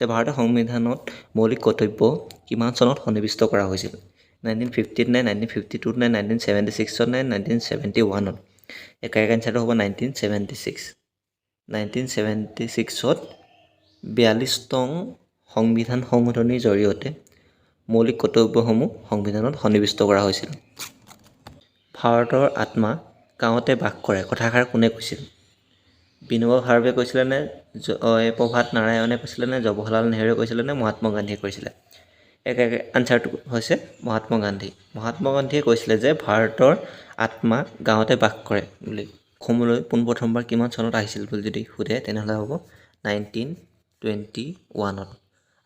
যে ভাৰতীয় সংবিধানত মৌলিক কৰ্তব্য কিমান চনত সন্নিৱিষ্ট কৰা হৈছিল? 1950 নে 1952 নে 1976 নে 1971? কাৰেক্ট এনচাৰটো হ'ব 1976। 1976ত 42তম সংবিধান সংশোধনীৰ জৰিয়তে মৌলিক কৰ্তব্যসমূহ সংবিধানত সন্নিৱিষ্ট কৰা হৈছিল। ভাৰতৰ আত্মা গাঁৱতে বাস কৰে কথাষাৰ কোনে কৈছিল? বিনোবা ভাৱে কৈছিলে নে জয়প্ৰভাত নাৰায়ণে কৈছিলে নে জৱাহৰলাল নেহৰুৱে কৈছিলে নে মহাত্মা গান্ধীয়ে কৈছিলে? আনচাৰটো হৈছে মহাত্মা গান্ধী। মহাত্মা গান্ধীয়ে কৈছিলে যে ভাৰতৰ আত্মা গাঁৱতে বাস কৰে বুলি। অসমলৈ পোনপ্ৰথমবাৰ কিমান চনত আহিছিল বুলি যদি সোধে তেনেহ'লে হ'ব 1921ত।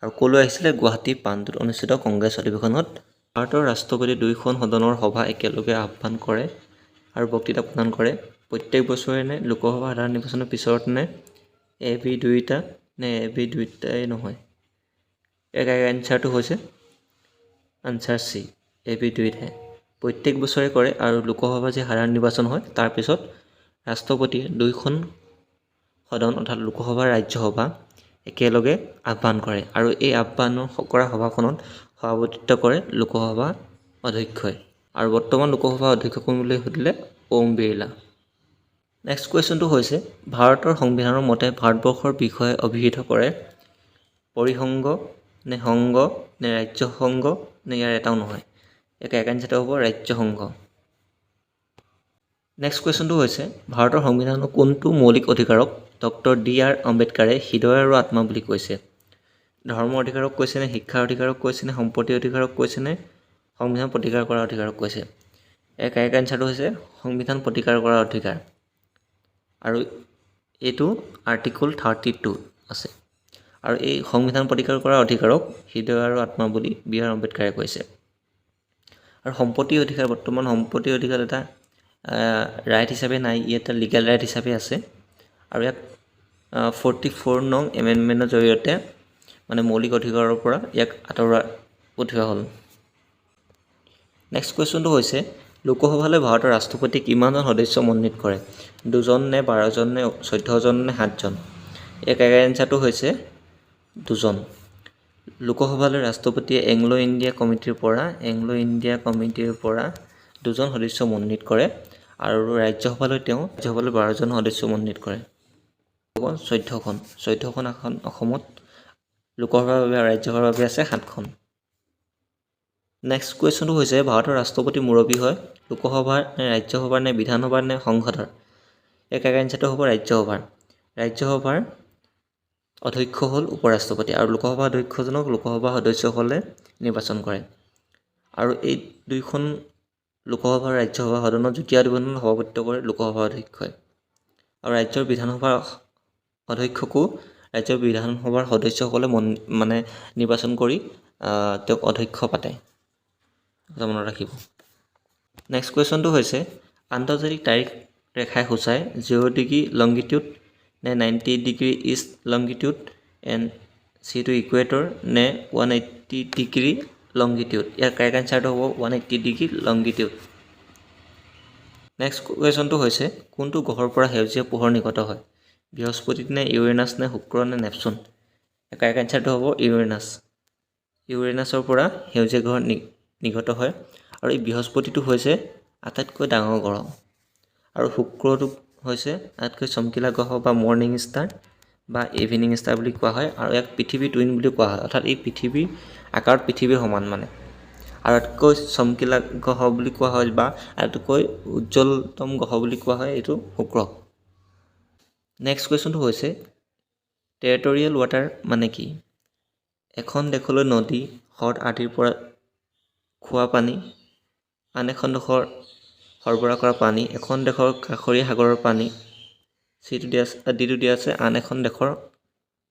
আৰু ক'লৈ আহিছিলে? গুৱাহাটী প্ৰান্তত অনুষ্ঠিত কংগ্ৰেছ অধিৱেশনত ভাৰতৰ ৰাষ্ট্ৰপতি দুয়োখন সদনৰ সভা একেলগে আহ্বান কৰে আৰু বক্তৃতা প্ৰদান কৰে। প্ৰত্যেক বছৰে নে লোকসভা সাধাৰণ নিৰ্বাচনৰ পিছত নে দুয়োটাই নহয়? এনচাৰটো হৈছে আনচাৰ চি, দুয়োটাই। প্ৰত্যেক বছৰে কৰে আৰু লোকসভা যে সাধাৰণ নিৰ্বাচন হয় তাৰপিছত ৰাষ্ট্ৰপতিয়ে দুয়োখন সদন অৰ্থাৎ লোকসভা ৰাজ্যসভা একেলগে আহ্বান কৰে আৰু এই আহ্বান কৰা সভাখনত সভাপতিত্ব কৰে লোকসভা অধ্যক্ষই। আৰু বৰ্তমান লোকসভা অধ্যক্ষ কোন বুলি সুধিলে ওম বিৰলা। নেক্সট কুৱেশ্যনটো হৈছে ভাৰতৰ সংবিধানৰ মতে ভাৰতবৰ্ষৰ বিষয়ে অভিহিত কৰে পৰিসংঘ নে সংঘ নে ৰাজ্যসংঘ নে ইয়াৰ এটাও নহয়? কাৰেক্ট এনচাৰটো হ'ব ৰাজ্যসংঘ। নেক্সট কুৱেশ্যনটো হৈছে ভাৰতৰ সংবিধানৰ কোনটো মৌলিক অধিকাৰক ডক্টৰ D.R. আম্বেদকাৰে হৃদয় আৰু আত্মা বুলি কৈছে? ধৰ্মৰ অধিকাৰক কৈছে নে শিক্ষাৰ অধিকাৰক কৈছে নে সম্পত্তিৰ অধিকাৰক কৈছে নে সংবিধান প্ৰতিকাৰ কৰাৰ অধিকাৰক কৈছে? কাৰেক্ট এনচাৰটো হৈছে সংবিধান প্ৰতিকাৰ কৰাৰ অধিকাৰ। আৰু এইটো আৰ্টিকল 32 আছে। আৰু এই সংবিধান প্ৰতিকাৰ কৰাৰ অধিকাৰক হৃদয় আৰু আত্মা বুলি B.R. আম্বেদকাৰে কৈছে। আৰু সম্পত্তিৰ অধিকাৰ, বৰ্তমান সম্পত্তিৰ অধিকাৰ এটা ৰাইট হিচাপে নাই, ই এটা লিগেল ৰাইট হিচাপে আছে। আৰু ইয়াক 44 নং এমেণ্ডমেণ্টৰ জৰিয়তে মানে মৌলিক অধিকাৰৰ পৰা ইয়াক পঠিওৱা হ'ল। নেক্সট কুৱেশ্যনটো হৈছে লোকসভালৈ ভাৰতৰ ৰাষ্ট্ৰপতি কিমানজন সদস্য মনোনীত কৰে? 2জন নে 12জন নে 14জন নে 7জন? কাৰেক্ট এনচাৰটো হৈছে 2জন। লোকসভালৈ ৰাষ্ট্ৰপতিয়ে এংলো ইণ্ডিয়া কমিটিৰ পৰা 2জন সদস্য মনোনীত কৰে আৰু ৰাজ্যসভালৈ 12জন সদস্য মনোনীত কৰে। 14খন আসন অসমত লোকসভাৰ বাবে আৰু ৰাজ্যসভাৰ বাবে আছে 7খন। নেক্সট কুৱেশ্যনটো হৈছে ভাৰতৰ ৰাষ্ট্ৰপতি মুৰব্বী হয় লোকসভাৰ নে ৰাজ্যসভাৰ নে বিধানসভাৰ নে সংসদৰ? কাৰেক্ট এনচাৰটো হ'ব ৰাজ্যসভাৰ। ৰাজ্যসভাৰ অধ্যক্ষ হ'ল উপৰাষ্ট্ৰপতি আৰু লোকসভা অধ্যক্ষজনক লোকসভা সদস্যসকলে নিৰ্বাচন কৰে। আৰু এই দুইখন লোকসভা আৰু ৰাজ্যসভা সদনৰ যুটীয়া অধিৱেশনত সভাপতিত্ব কৰে লোকসভা অধ্যক্ষই। আৰু ৰাজ্যৰ বিধানসভাৰ অধ্যক্ষকো ৰাজ্যৰ বিধানসভাৰ সদস্যসকলে নিৰ্বাচন কৰি তেওঁক অধ্যক্ষ পাতে। মনত ৰাখিব। নেক্সট কুৱেশ্যনটো হৈছে আন্তৰ্জাতিক তাৰিখ ৰেখাই সূচায় 0 ডিগ্ৰী লংগিটিউড নে 90 ডিগ্ৰী ইষ্ট লংগিটিউড এণ্ড চিটো ইকুৱেটৰ নে 180 ডিগ্ৰী লংগিটিউড? ইয়াৰ কাৰেক্ট এনচাৰটো হ'ব 180 ডিগ্ৰী লংগিটিউড। নেক্সট কুৱেশ্যনটো হৈছে কোনটো গ্ৰহৰ পৰা সেউজীয়া পোহৰ নিৰ্গত হয়? বৃহস্পতি নে ইউৰেনাছ নে শুক্ৰ নে নেপচুন? কাৰেক্ট এনচাৰটো হ'ব ইউৰেনাছ। ইউৰেনাছৰ পৰা সেউজীয়া গ্ৰহ নিৰ্গত হয়। আৰু এই বৃহস্পতিটো হৈছে আটাইতকৈ ডাঙৰ গ্ৰহ আৰু শুক্ৰটো হৈছে আটাইতকৈ চমকিলা গ্ৰহ বা মৰ্ণিং ষ্টাৰ বা ইভিনিং ষ্টাৰ বুলি কোৱা হয়। আৰু ইয়াক পৃথিৱীৰ টুইন বুলি কোৱা হয়, অৰ্থাৎ এই পৃথিৱীৰ আকাৰত পৃথিৱীৰ সমান আৰু আটাইতকৈ চমকিলা গ্ৰহ বুলি কোৱা হয় বা আটাইতকৈ উজ্জ্বলতম গ্ৰহ বুলি কোৱা হয় এইটো শুক্ৰক। নেক্সট কুৱেশ্যনটো হৈছে টেৰিটৰিয়েল ৱাটাৰ মানে কি? এখন দেশলৈ নদী, হ্ৰদ আদিৰ পৰা খোৱা পানী, আন এখন দেশৰ সৰবৰাহ কৰা পানী, এখন দেশৰ কাষৰীয়া সাগৰৰ পানী, ডিটো দিয়া আছে আন এখন দেশৰ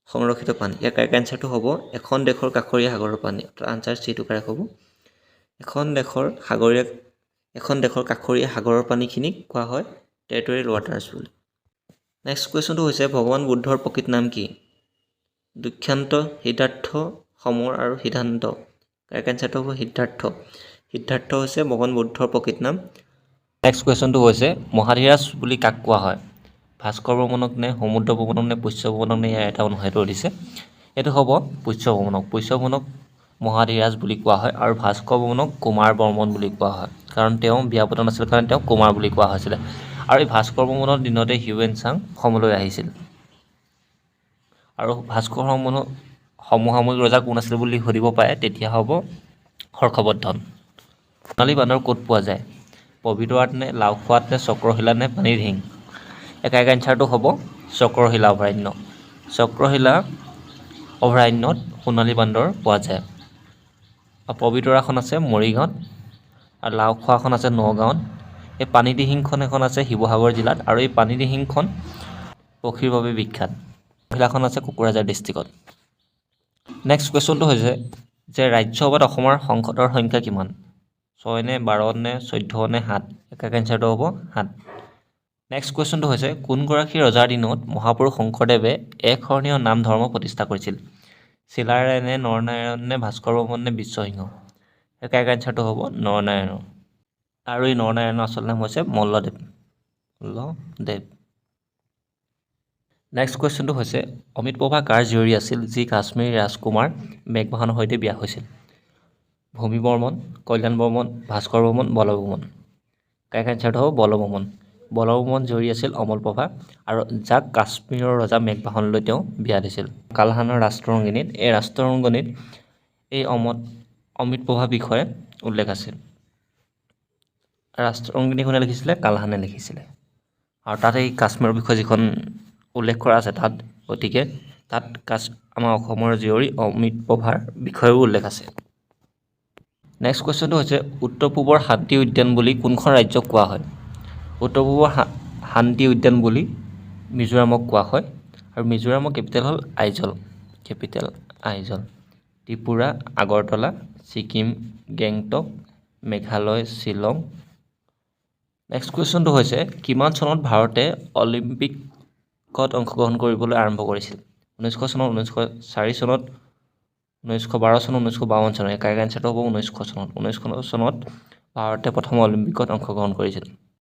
সংৰক্ষিত পানী। ইয়াৰ কাৰেক্ট এনচাৰটো হ'ব এখন দেশৰ কাষৰীয়া সাগৰৰ পানী। আনচাৰ চিটো কাৰেক্ট হ'ব। এখন দেশৰ কাষৰীয়া সাগৰৰ পানীখিনিক কোৱা হয় টেৰিটৰিয়েল ৱাটাৰ্ছ বুলি। নেক্সট কুৱেশ্যনটো হৈছে ভগৱান বুদ্ধৰ প্ৰকৃত নাম কি? দুখ্যান্ত, সিদ্ধাৰ্থ, সমৰ আৰু সিদ্ধান্ত? কাৰেক্ট এনচাৰটো হ'ব সিদ্ধাৰ্থ। সিদ্ধাৰ্থ হৈছে ভগৱান বুদ্ধৰ প্ৰকৃত নাম। নেক্সট কুৱেশ্যনটো হৈছে মহাধীৰাজ বুলি কাক কোৱা হয়? ভাস্কৰ বৰ্মনক নে সমুদ্ৰ বৰ্মনক নে পুষ্য বৰ্মনক নে ইয়াৰ এটাও নহয়? এইটো দিছে এইটো হ'ব পুষ্যভূমনক মহাধীৰাজ বুলি কোৱা হয় আৰু ভাস্কৰ বৰ্মনক কুমাৰ বৰ্মন বুলি কোৱা হয়, কাৰণ তেওঁ বিয়া পতা নাছিল কাৰণে তেওঁ কুমাৰ বুলি কোৱা হৈছিলে। আৰু এই ভাস্কৰ বৰ্মনৰ দিনতে হিউৱেন চাং অসমলৈ আহিছিল। আৰু ভাস্কৰ বৰ্মনৰ সমসাময়িক ৰজা কোন আছিল বুলি সুধিব পাৰে, তেতিয়া হ'ব হৰ্ষবৰ্ধন। সোণালী বান্দৰ ক'ত পোৱা যায়? পবিতৰাত নে লাওখোৱাত নে চক্ৰশিলাত নে পানীৰ দিহিং? একাই এনচাৰটো হ'ব চক্ৰশিলা অভয়াৰণ্য। চক্ৰশিলা অভয়াৰণ্যত সোণালী বান্দৰ পোৱা যায়। আৰু পবিতৰাখন আছে মৰিগাঁৱত আৰু লাওখোৱাখন আছে নগাঁৱত। এই পানীদিহিংখন এখন আছে শিৱসাগৰ জিলাত আৰু এই পানীদিহিংখন পক্ষীৰ বাবে বিখ্যাত। চক্ৰশিলাখন আছে কোকৰাঝাৰ ডিষ্ট্ৰিক্টত। নেক্সট কুৱেশ্যনটো হৈছে যে ৰাজ্যসভাত অসমৰ সংসদৰ সংখ্যা কিমান? 6 নে 12 নে 14 নে 7? একাই এনচাৰটো হ'ব 7। নেক্সট কুৱেশ্যনটো হৈছে কোনগৰাকী ৰজাৰ দিনত মহাপুৰুষ শংকৰদেৱে একশৰণীয় নাম ধৰ্ম প্ৰতিষ্ঠা কৰিছিল? চিলাৰায় নে নৰনাৰায়ণ নে ভাস্কৰ বৰ্মন নে বিশ্বসিংহ? একাই এনচাৰটো হ'ব নৰনাৰায়ণ। আৰু এই নৰনাৰায়ণৰ আচল নাম হৈছে মল্লদেৱ। নেক্সট কুৱেশ্যনটো হৈছে অমিতপ্ৰভা কাৰ জীয়ৰী আছিল যি কাশ্মীৰী ৰাজকুমাৰ মেঘবাহনৰ সৈতে বিয়া হৈছিল? ভূমি বৰ্মন, কল্যাণ বৰ্মন, ভাস্কৰ বৰ্মন, বলবৰ্মন? কাৰেক্ট এনচাৰটো হ'ব বলবৰ্মন। বলবৰ্মন জীয়ৰী আছিল অমলপ্ৰভা আৰু যাক কাশ্মীৰৰ ৰজা মেঘবাহনলৈ তেওঁ বিয়া দিছিল। কালহানৰ ৰাষ্ট্ৰৰংগিনীত এই অমিতপ্ৰভাৰ বিষয়ে উল্লেখ আছে। ৰাষ্ট্ৰৰংগিনী কোনে লিখিছিলে? কালহানে লিখিছিলে। আৰু তাত এই কাশ্মীৰৰ বিষয়ে যিখন উল্লেখ কৰা আছে গতিকে তাত আমাৰ অসমৰ জীয়ৰী অমিতপ্ৰভাৰ বিষয়েও উল্লেখ আছে। নেক্সট কুৱেশ্যনটো হৈছে উত্তৰ পূবৰ শান্তি উদ্যান বুলি কোনখন ৰাজ্যক কোৱা হয়? উত্তৰ পূবৰ শান্তি উদ্যান বুলি মিজোৰামক কোৱা হয় আৰু মিজোৰামৰ কেপিটেল হ'ল আইজল। ত্ৰিপুৰা আগৰতলা, ছিকিম গেংটক, মেঘালয় শ্বিলং। নেক্সট কুৱেশ্যনটো হৈছে কিমান চনত ভাৰতে অলিম্পিকত অংশগ্ৰহণ কৰিবলৈ আৰম্ভ কৰিছিল? 1900 চনত, 1904 চনত, 1912 চনত, 1952 চনত? একাই এনচাৰটো হ'ব 1900 চনত। 1900 চনত ভাৰতে প্ৰথম অলিম্পিকত অংশগ্ৰহণ কৰিছিল।